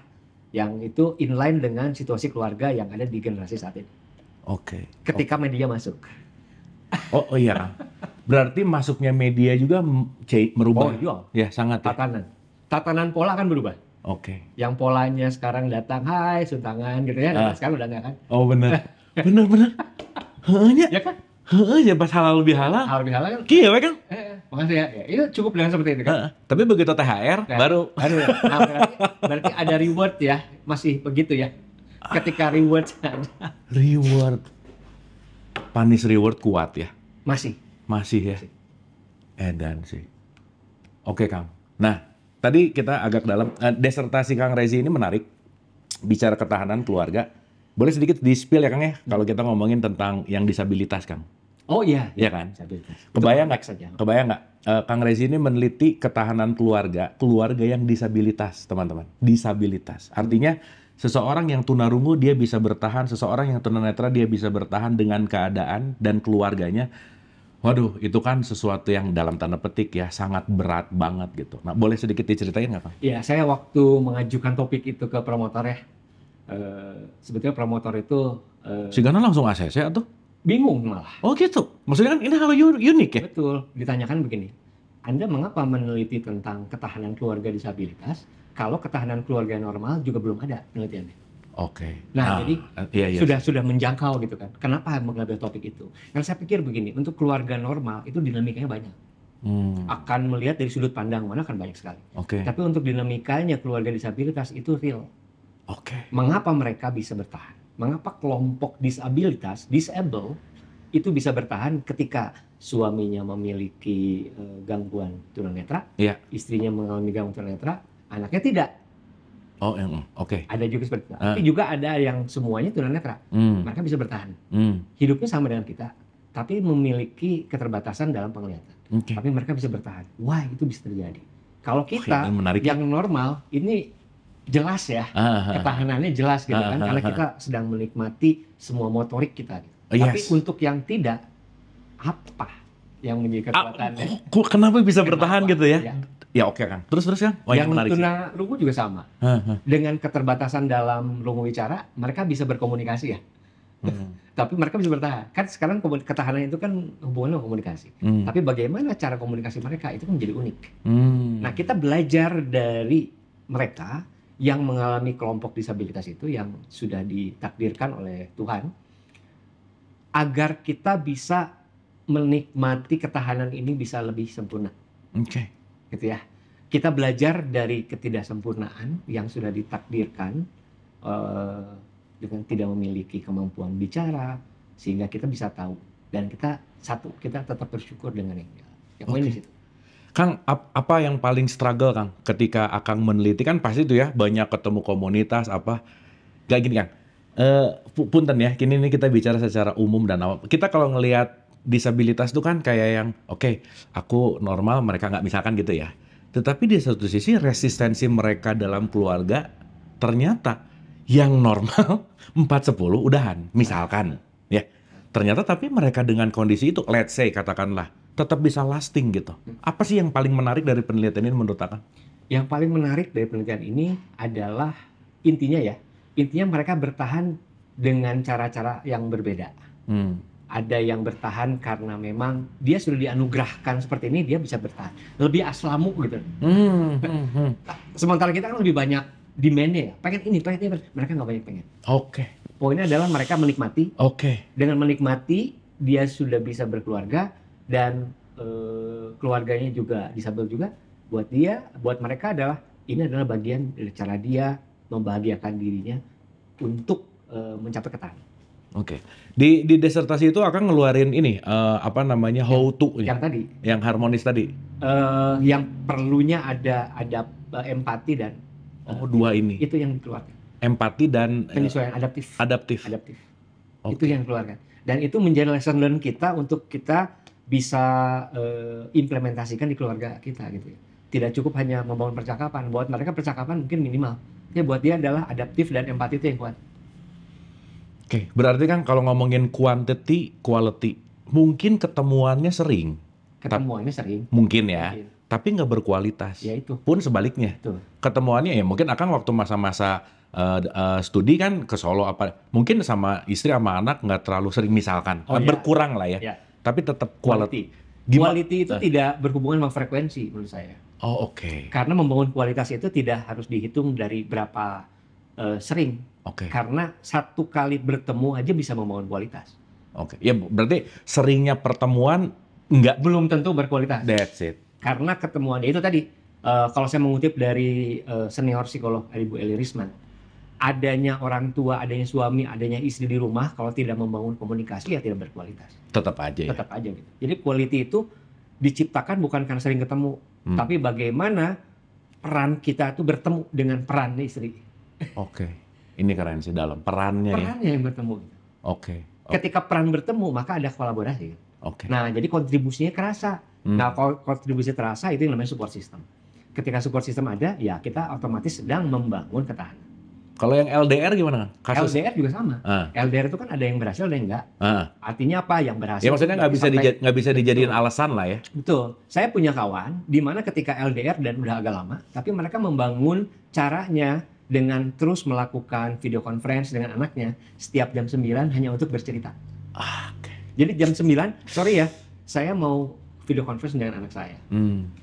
yang itu inline dengan situasi keluarga yang ada di generasi saat ini. Ketika media masuk. Oh iya Kang. Berarti masuknya media juga merubah. Oh iya, Ya sangat ya. Tatanan pola kan berubah. Oke. Yang polanya sekarang datang, hai suntangan gitu ya, Ah. sekarang udah nggak kan? Oh bener. Bener. Heeh Ya kan? ya pas halal lebih halal. Halal bihalal kan? Kieu we Kang. Makasih ya. Ya, itu cukup dengan seperti itu kan? Heeh. Tapi begitu THR Nah, baru. Aduh, nah, berarti ada reward ya, masih begitu ya. Ketika reward ada, Reward. Punish reward kuat ya. masih. Masih ya. Edan sih. Oke Kang. Nah, tadi kita agak dalam. Disertasi Kang Rezi ini menarik. Bicara ketahanan keluarga. Boleh sedikit di-spill ya Kang ya? Kalau kita ngomongin tentang yang disabilitas Kang. Oh iya. Iya kan? Disabilitas. Kebayang nggak? Saja. Kebayang nggak? Kang Rezi ini meneliti ketahanan keluarga yang disabilitas, teman-teman. Disabilitas. Artinya seseorang yang tunarungu dia bisa bertahan, seseorang yang tunanetra dia bisa bertahan dengan keadaan dan keluarganya. Waduh, itu kan sesuatu yang dalam tanda petik ya sangat berat banget gitu. Nah, boleh sedikit diceritain nggak Kang? Iya, saya waktu mengajukan topik itu ke promotor ya, sebetulnya promotor itu Si Gana langsung ACC atau? bingung malah. Oh gitu. Maksudnya kan ini hal unik ya? Betul, ditanyakan begini, Anda mengapa meneliti tentang ketahanan keluarga disabilitas kalau ketahanan keluarga normal juga belum ada penelitiannya? Oke. Nah, jadi iya. sudah menjangkau gitu kan. Kenapa mengambil topik itu? Karena saya pikir begini, untuk keluarga normal itu dinamikanya banyak. Akan melihat dari sudut pandang mana kan banyak sekali. Oke. Tapi untuk dinamikanya keluarga disabilitas itu real. Oke. Mengapa mereka bisa bertahan? Mengapa kelompok disabilitas, disable, itu bisa bertahan ketika suaminya memiliki gangguan tunanetra, Iya. istrinya mengalami gangguan tunanetra, anaknya tidak. Oh, oke. Ada juga seperti itu. Tapi juga ada yang semuanya tunanetra. Mereka bisa bertahan. Hidupnya sama dengan kita, tapi memiliki keterbatasan dalam penglihatan. Oke. Tapi mereka bisa bertahan. Wah, itu bisa terjadi. Kalau kita ini menarik. yang normal, ini jelas ya, ketahanannya jelas gitu kan, karena kita sedang menikmati semua motorik kita. Gitu. Tapi untuk yang tidak, apa yang menjadi kekuatannya? Kenapa bisa bertahan gitu ya? Ya oke Kang. Terus Kang. Oh, yang tunarungu juga sama. Dengan keterbatasan dalam rungu wicara, mereka bisa berkomunikasi ya. Tapi mereka bisa bertahan. Kan sekarang ketahanan itu kan hubungannya komunikasi. Tapi bagaimana cara komunikasi mereka itu kan menjadi unik. Nah, kita belajar dari mereka yang mengalami kelompok disabilitas itu yang sudah ditakdirkan oleh Tuhan agar kita bisa menikmati ketahanan ini bisa lebih sempurna. Oke. Gitu ya. Kita belajar dari ketidaksempurnaan yang sudah ditakdirkan dengan tidak memiliki kemampuan bicara sehingga kita bisa tahu dan kita tetap bersyukur dengan yang lain di situ. Kang, apa yang paling struggle Kang ketika Akang meneliti kan pasti itu ya banyak ketemu komunitas apa kayak gini Kang. Punten ya, kini ini kita bicara secara umum dan awam. Kita kalau ngelihat disabilitas itu kan kayak yang oke, aku normal mereka nggak misalkan gitu ya. Tetapi di satu sisi resistensi mereka dalam keluarga ternyata yang normal 4-10 udahan misalkan ya. Ternyata tapi mereka dengan kondisi itu let's say katakanlah tetap bisa lasting gitu. Apa sih yang paling menarik dari penelitian ini menurut Akang? Yang paling menarik dari penelitian ini adalah intinya mereka bertahan dengan cara-cara yang berbeda. Ada yang bertahan karena memang dia sudah dianugerahkan seperti ini, dia bisa bertahan. Lebih aslamu gitu. Sementara kita kan lebih banyak demand-nya ya. Pengen ini. Mereka nggak banyak pengen. Oke. Poinnya adalah mereka menikmati. Oke. Dengan menikmati, dia sudah bisa berkeluarga dan keluarganya juga disabel juga. Buat mereka ini adalah bagian dari cara dia membahagiakan dirinya untuk mencapai ketahanan. Oke. Di disertasi itu akan ngeluarin ini how to yang tadi. Yang harmonis tadi. Yang perlunya ada empati dan dua ini. Itu yang dikeluarkan. Empati dan penyesuaian adaptif. Okay. Itu yang dikeluarkan. Dan itu menjadi lesson learn kita untuk kita bisa implementasikan di keluarga kita gitu ya. Tidak cukup hanya membangun percakapan. Buat mereka percakapan mungkin minimal. Ya buat dia adalah adaptif dan empati itu yang kuat. Oke, berarti kan kalau ngomongin quantity, quality, mungkin ketemuannya sering. Mungkin ya, tapi nggak berkualitas. Ya itu. Pun sebaliknya. Betul. Ketemuannya ya mungkin akan waktu masa-masa studi kan ke Solo apa, mungkin sama istri sama anak nggak terlalu sering misalkan, berkurang lah ya. Tapi tetap Quality. Quality itu tidak berhubungan sama frekuensi menurut saya. Oh, oke. Karena membangun kualitas itu tidak harus dihitung dari berapa sering. Oke. Karena satu kali bertemu aja bisa membangun kualitas. Oke. Ya berarti seringnya pertemuan belum tentu berkualitas. That's it. Karena ketemuan itu tadi, kalau saya mengutip dari senior psikolog Ibu Eli Risman, adanya orang tua, adanya suami, adanya istri di rumah, kalau tidak membangun komunikasi ya tidak berkualitas. Tetap aja ya? Tetap aja gitu. Jadi quality itu diciptakan bukan karena sering ketemu, tapi bagaimana peran kita itu bertemu dengan peran istri. Oke. Ini keren sih dalam perannya ya? Perannya yang bertemu. Oke. Ketika peran bertemu, maka ada kolaborasi. Oke. Nah, jadi kontribusinya kerasa. Nah, kalau kontribusi terasa itu yang namanya support system. Ketika support system ada, ya kita otomatis sedang membangun ketahanan. Kalau yang LDR gimana? Kasus LDR juga sama. LDR itu kan ada yang berhasil, ada yang enggak. Artinya apa? Yang berhasil. Ya maksudnya nggak bisa dijadiin alasan lah ya. Betul. Saya punya kawan di mana ketika LDR dan udah agak lama, tapi mereka membangun caranya dengan terus melakukan video conference dengan anaknya setiap jam 9 hanya untuk bercerita. Jadi jam 9, sorry ya, saya mau video conference dengan anak saya.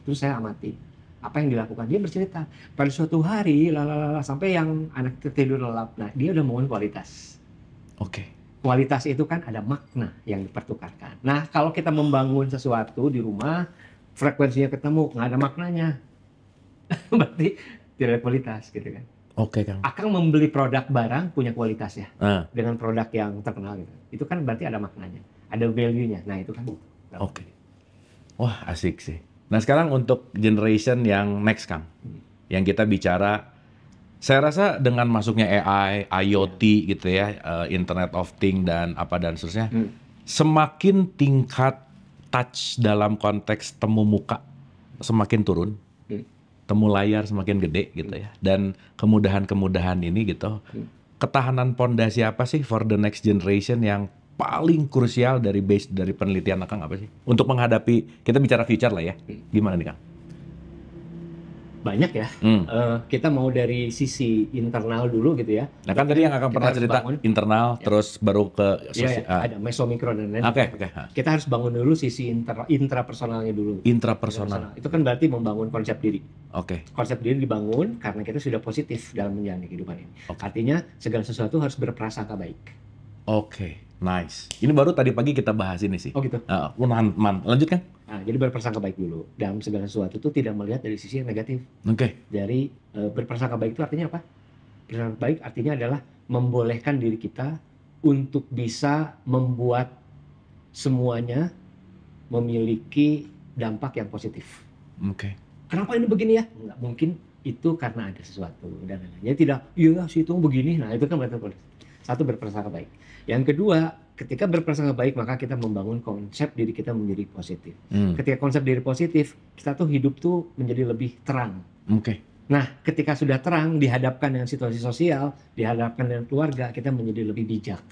Terus saya amati apa yang dilakukan. Dia bercerita pada suatu hari sampai yang anak tertidur lelap. Nah, dia udah membangun kualitas. Oke. Kualitas itu kan ada makna yang dipertukarkan. Nah, kalau kita membangun sesuatu di rumah, frekuensinya ketemu, nggak ada maknanya. Berarti tidak ada kualitas gitu kan. Oke, Kang. Akang membeli produk barang punya kualitas ya. Dengan produk yang terkenal gitu. Itu kan berarti ada maknanya, ada value-nya. Nah, itu kan. Oke. Wah, asik sih. Nah, sekarang untuk generation yang next, Kang. Yang kita bicara, saya rasa dengan masuknya AI, IoT gitu ya, Internet of Things dan apa dan seterusnya, semakin tingkat touch dalam konteks temu muka semakin turun. Temu layar semakin gede gitu ya, dan kemudahan-kemudahan ini gitu, ketahanan pondasi apa sih for the next generation yang paling krusial dari penelitian Kang apa sih untuk menghadapi, kita bicara future lah ya, gimana nih Kang? Banyak ya. Kita mau dari sisi internal dulu gitu ya. Nah kan tadi yang akan pernah cerita internal, terus baru ke sosial. Ada meso, mikro dan lain-lain. Oke. Kita harus bangun dulu sisi intrapersonalnya dulu. Intrapersonal. Itu kan berarti membangun konsep diri. Oke. Konsep diri dibangun karena kita sudah positif dalam menjalani kehidupan ini. Artinya segala sesuatu harus berprasangka baik. Oke. Nice. Ini baru tadi pagi kita bahas ini sih. Oh gitu. Lanjut kan? Nah, jadi berprasangka baik dulu. Dalam segala sesuatu itu tidak melihat dari sisi yang negatif. Oke. Jadi berprasangka baik itu artinya apa? Berprasangka baik artinya adalah membolehkan diri kita untuk bisa membuat semuanya memiliki dampak yang positif. Oke. Kenapa ini begini ya? Nggak mungkin, itu karena ada sesuatu dan lain-lain. Jadi tidak, iya si itu begini. Nah, itu kan berarti satu, berprasangka baik. Yang kedua, ketika berprasangka baik, maka kita membangun konsep diri kita menjadi positif. Ketika konsep diri positif, kita tuh hidup tuh menjadi lebih terang. Oke. Nah, ketika sudah terang, dihadapkan dengan situasi sosial, dihadapkan dengan keluarga, kita menjadi lebih bijak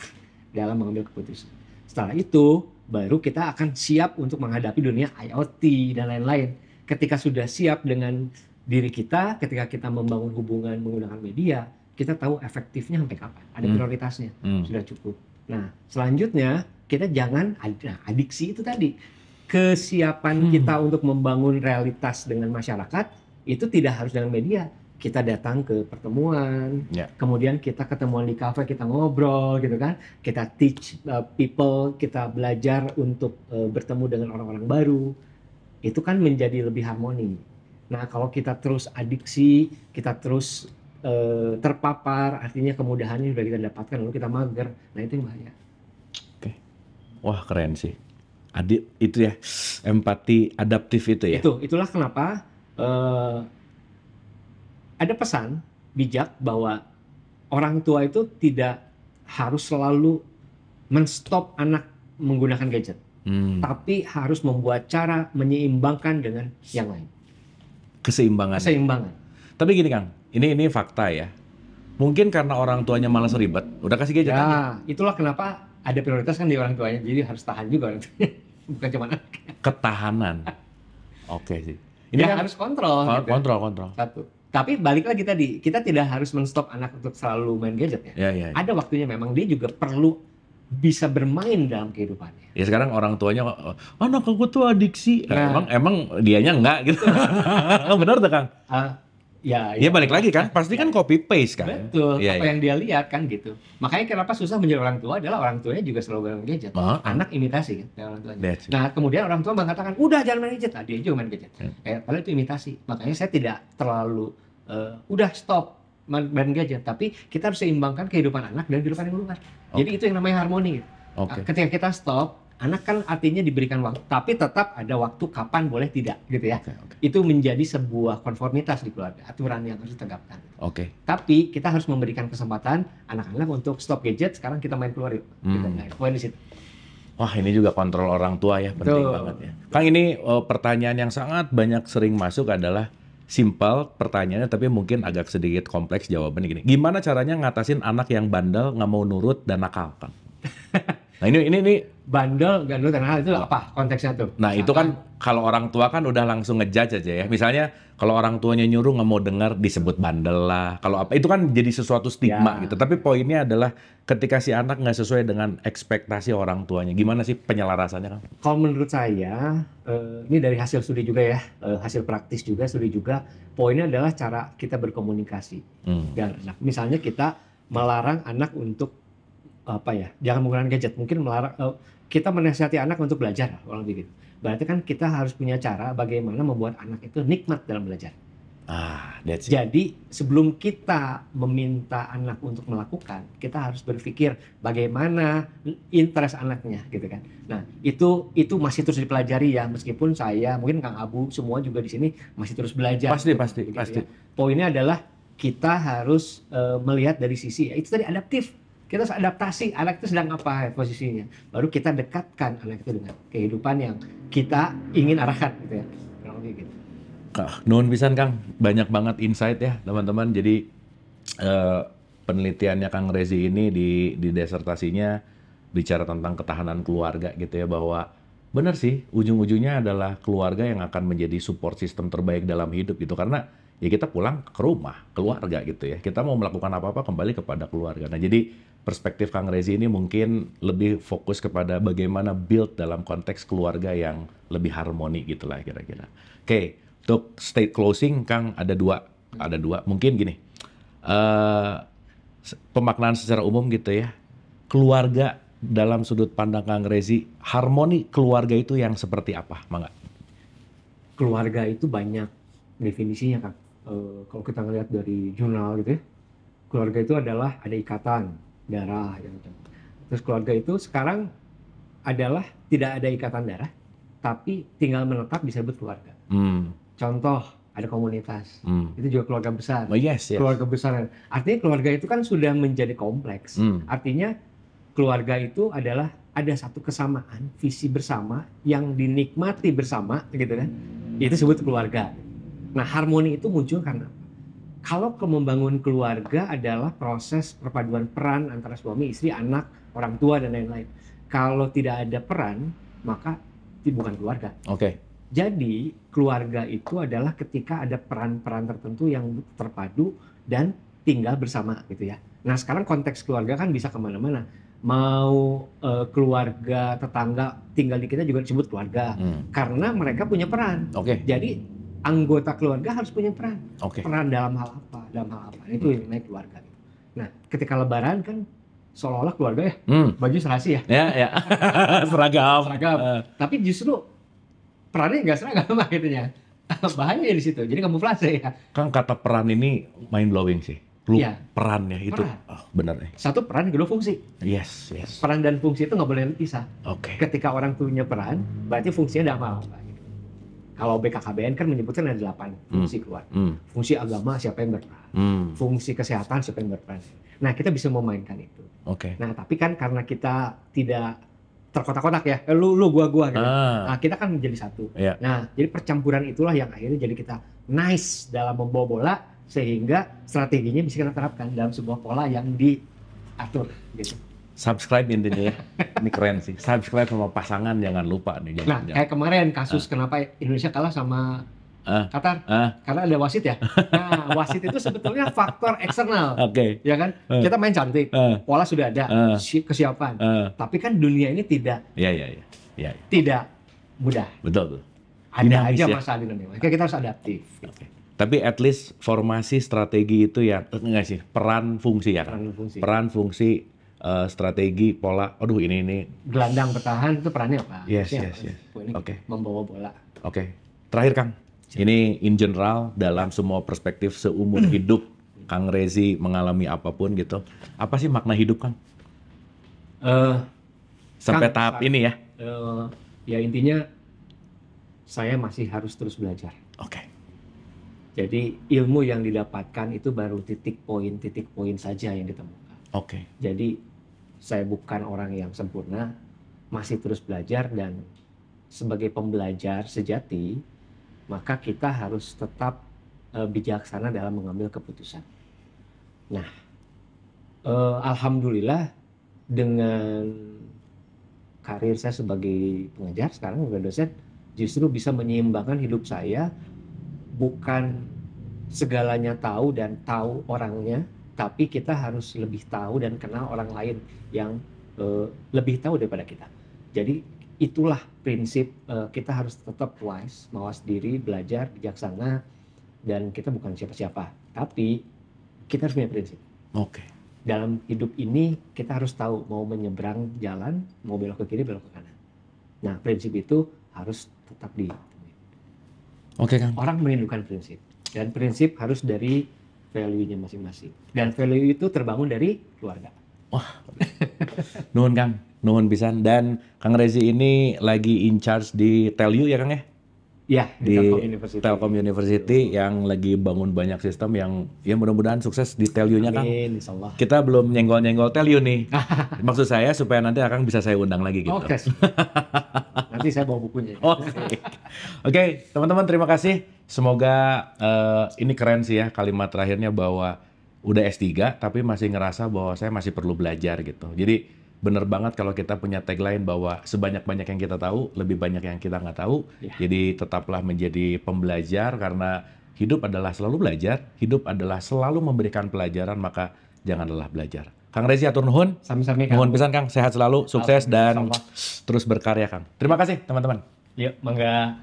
dalam mengambil keputusan. Setelah itu, baru kita akan siap untuk menghadapi dunia IoT dan lain-lain. Ketika sudah siap dengan diri kita, ketika kita membangun hubungan menggunakan media, kita tahu efektifnya sampai kapan, ada prioritasnya, sudah cukup. Nah, selanjutnya kita jangan ada adiksi itu tadi. Kesiapan kita untuk membangun realitas dengan masyarakat itu tidak harus dengan media. Kita datang ke pertemuan, kemudian kita ketemuan di kafe, kita ngobrol gitu kan. Kita teach people, kita belajar untuk bertemu dengan orang-orang baru. Itu kan menjadi lebih harmoni. Nah, kalau kita terus adiksi, kita terus terpapar, artinya kemudahannya sudah kita dapatkan lalu kita mager, nah itu yang bahaya. Oke. Wah, keren sih. Itu ya, empati adaptif itu ya. Itulah kenapa ada pesan bijak bahwa orang tua itu tidak harus selalu menstop anak menggunakan gadget, tapi harus membuat cara menyeimbangkan dengan yang lain. Keseimbangan. Tapi gini Kang, ini fakta ya. Mungkin karena orang tuanya malas ribet, udah kasih gadget aja. Itulah kenapa ada prioritas kan di orang tuanya, jadi harus tahan juga orang tuanya. Bukan cuma ketahanan. Oke sih. Ini kan harus kontrol. Kontrol. Satu. Tapi balik lagi tadi, kita tidak harus menstop anak untuk selalu main gadget ya. Ya. Ada waktunya memang dia juga perlu bisa bermain dalam kehidupannya. Ya sekarang orang tuanya, anak aku tuh adiksi. Nah. Emang dianya enggak gitu. Benar tuh Kang? Ya balik lagi kan, pasti kan copy paste kan. Betul, Ya, apa yang dia lihat kan gitu. Makanya kenapa susah menjadi orang tua adalah orang tuanya juga selalu main gadget. Anak imitasi kan dari orang tuanya. Nah kemudian orang tua mengatakan, udah jangan main gadget. Nah, dia juga main gadget. Padahal itu imitasi. Makanya saya tidak terlalu, udah stop main gadget. Tapi kita harus seimbangkan kehidupan anak dan kehidupan yang luar. Jadi itu yang namanya harmoni. Ketika kita stop, anak kan artinya diberikan waktu, tapi tetap ada waktu kapan boleh tidak, gitu ya. Itu menjadi sebuah konformitas di keluarga, aturan yang harus ditegakkan. Tapi kita harus memberikan kesempatan anak-anak untuk stop gadget. Sekarang kita main keluar yuk. Nah, poin di situ. Wah, ini juga kontrol orang tua ya, penting banget ya. Kang, ini pertanyaan yang sangat banyak sering masuk adalah simpel pertanyaannya, tapi mungkin agak sedikit kompleks jawabannya gini. Gimana caranya ngatasin anak yang bandel, nggak mau nurut dan nakal, Kang? Nah ini bandel, gak nurut dan nakal itu apa konteksnya tuh? Nah itu kan kalau orang tua kan udah langsung ngejudge aja ya. Misalnya kalau orang tuanya nyuruh nggak mau dengar disebut bandel lah. Kalau apa itu kan jadi sesuatu stigma gitu. Tapi poinnya adalah ketika si anak nggak sesuai dengan ekspektasi orang tuanya, gimana sih penyelarasannya, Kang? Kalau menurut saya, ini dari hasil studi juga ya, hasil praktis juga, studi juga. Poinnya adalah cara kita berkomunikasi. Nah, misalnya kita melarang anak untuk jangan menggunakan gadget, mungkin melarang, kita menasihati anak untuk belajar, kalau begitu. Berarti kan kita harus punya cara bagaimana membuat anak itu nikmat dalam belajar. Jadi sebelum kita meminta anak untuk melakukan, kita harus berpikir bagaimana interest anaknya, gitu kan. Nah itu masih terus dipelajari ya, meskipun saya, mungkin Kang Abu, semua juga di sini masih terus belajar. Pasti. Ya. Poinnya adalah kita harus melihat dari sisi, itu tadi adaptif. Kita harus adaptasi, anak itu sedang apa posisinya. Baru kita dekatkan anak itu dengan kehidupan yang kita ingin arahkan gitu ya. Kurang lebih gitu. Nuhun pisan Kang, banyak banget insight ya teman-teman. Jadi penelitiannya Kang Rezi ini di disertasinya bicara tentang ketahanan keluarga gitu ya, bahwa benar sih ujung-ujungnya adalah keluarga yang akan menjadi support system terbaik dalam hidup gitu. Karena ya kita pulang ke rumah, keluarga gitu ya. Kita mau melakukan apa-apa kembali kepada keluarga. Nah jadi perspektif Kang Rezi ini mungkin lebih fokus kepada bagaimana build dalam konteks keluarga yang lebih harmoni gitu lah kira-kira. Oke, untuk state closing Kang ada dua. Mungkin gini, pemaknaan secara umum gitu ya, keluarga dalam sudut pandang Kang Rezi, harmoni keluarga itu yang seperti apa, Mangga? Keluarga itu banyak definisinya Kang. Kalau kita ngelihat dari jurnal gitu ya, keluarga itu adalah ada ikatan darah gitu. Terus keluarga itu sekarang adalah tidak ada ikatan darah, tapi tinggal menetap disebut keluarga. Contoh, ada komunitas, itu juga keluarga besar. Yes. Keluarga besar, artinya keluarga itu kan sudah menjadi kompleks. Artinya keluarga itu adalah ada satu kesamaan, visi bersama yang dinikmati bersama, gitu kan? Itu disebut keluarga. Nah, harmoni itu muncul karena kalau membangun keluarga adalah proses perpaduan peran antara suami, istri, anak, orang tua, dan lain-lain. Kalau tidak ada peran, maka itu bukan keluarga. Jadi, keluarga itu adalah ketika ada peran-peran tertentu yang terpadu dan tinggal bersama gitu ya. Nah, sekarang konteks keluarga kan bisa kemana-mana. Mau keluarga tetangga tinggal di kita juga disebut keluarga. Karena mereka punya peran. Jadi, anggota keluarga harus punya peran. Peran dalam hal apa? Itu yang namanya keluarga. Nah, ketika lebaran kan seolah-olah keluarga ya, baju serasi ya. Ya. Seragam. Tapi justru perannya nggak seragam akhirnya. Bahaya di situ. Jadi kamuflase ya. Kang, kata peran ini mind blowing sih. Perannya itu benar nih. Satu peran, kedua fungsi. Yes. Peran dan fungsi itu nggak boleh dipisah. Ketika orang punya peran, berarti fungsinya ada apa? Kalau BKKBN kan menyebutkan ada 8 fungsi keluarga. Fungsi agama siapa yang berperan, fungsi kesehatan siapa yang berperan. Nah kita bisa memainkan itu. Nah tapi kan karena kita tidak terkotak-kotak ya, lu gua gitu. Nah kita kan menjadi satu. Nah jadi percampuran itulah yang akhirnya jadi kita nice dalam membawa bola, sehingga strateginya bisa kita terapkan dalam sebuah pola yang diatur gitu. Subscribe intinya ya. Ini keren sih. Subscribe sama pasangan jangan lupa nih. Kayak kemarin kasus kenapa Indonesia kalah sama Qatar. Karena ada wasit ya. Nah, wasit itu sebetulnya faktor eksternal. Oke. Ya kan? Kita main cantik, pola sudah ada, kesiapan. Tapi kan dunia ini tidak. Iya. Tidak mudah. Betul. Ada Dinamis aja ya. masalah dinamik. Makanya kita harus adaptif. Oke. Tapi at least formasi strategi itu ya enggak sih, peran fungsi ya kan. Peran fungsi strategi pola. Aduh ini gelandang bertahan itu perannya apa? Yes. Oke. Membawa bola. Oke. Terakhir Kang. Ini in general dalam semua perspektif seumur hidup Kang Rezi mengalami apapun gitu. Apa sih makna hidup Kang? Sampai tahap ini ya. Ya intinya saya masih harus terus belajar. Oke. Jadi ilmu yang didapatkan itu baru titik poin saja yang ditemukan. Oke. Jadi saya bukan orang yang sempurna, masih terus belajar, dan sebagai pembelajar sejati, maka kita harus tetap bijaksana dalam mengambil keputusan. Nah, alhamdulillah dengan karir saya sebagai pengajar, sekarang sebagai dosen, justru bisa menyeimbangkan hidup saya. Bukan segalanya tahu dan tahu orangnya, tapi kita harus lebih tahu dan kenal orang lain yang lebih tahu daripada kita. Jadi itulah prinsip, kita harus tetap wise, mawas diri, belajar, bijaksana, dan kita bukan siapa-siapa. Tapi kita harus punya prinsip. Oke. Dalam hidup ini kita harus tahu mau menyeberang jalan, mau belok ke kiri, belok ke kanan. Nah, prinsip itu harus tetap ditemui. Oke Kang. Orang merindukan prinsip, dan prinsip harus dari value-nya masing-masing. Dan value itu terbangun dari keluarga. Wah, nuhun Kang, nuhun pisan. Dan Kang Rezi ini lagi in charge di Telyu ya Kang ya? Ya, di Telkom University yang lagi bangun banyak sistem yang ya mudah-mudahan sukses di Telyu-nya Kang. Amin, insyaallah. Kita belum nyenggol-nyenggol Telyu nih. Maksud saya supaya nanti Kang bisa saya undang lagi gitu. Oke. Nanti saya bawa bukunya. Oke, teman-teman terima kasih. Semoga ini keren sih ya kalimat terakhirnya bahwa udah S3 tapi masih ngerasa bahwa saya masih perlu belajar gitu. Jadi bener banget kalau kita punya tagline bahwa sebanyak-banyak yang kita tahu, lebih banyak yang kita nggak tahu. Ya. Jadi tetaplah menjadi pembelajar karena hidup adalah selalu belajar, hidup adalah selalu memberikan pelajaran, maka jangan lelah belajar. Kang Rezi atur nuhun. Sami-sami Kang. Nuhun pisan Kang, sehat selalu, sukses dan terus berkarya Kang. Terima kasih teman-teman. Yuk, mangga.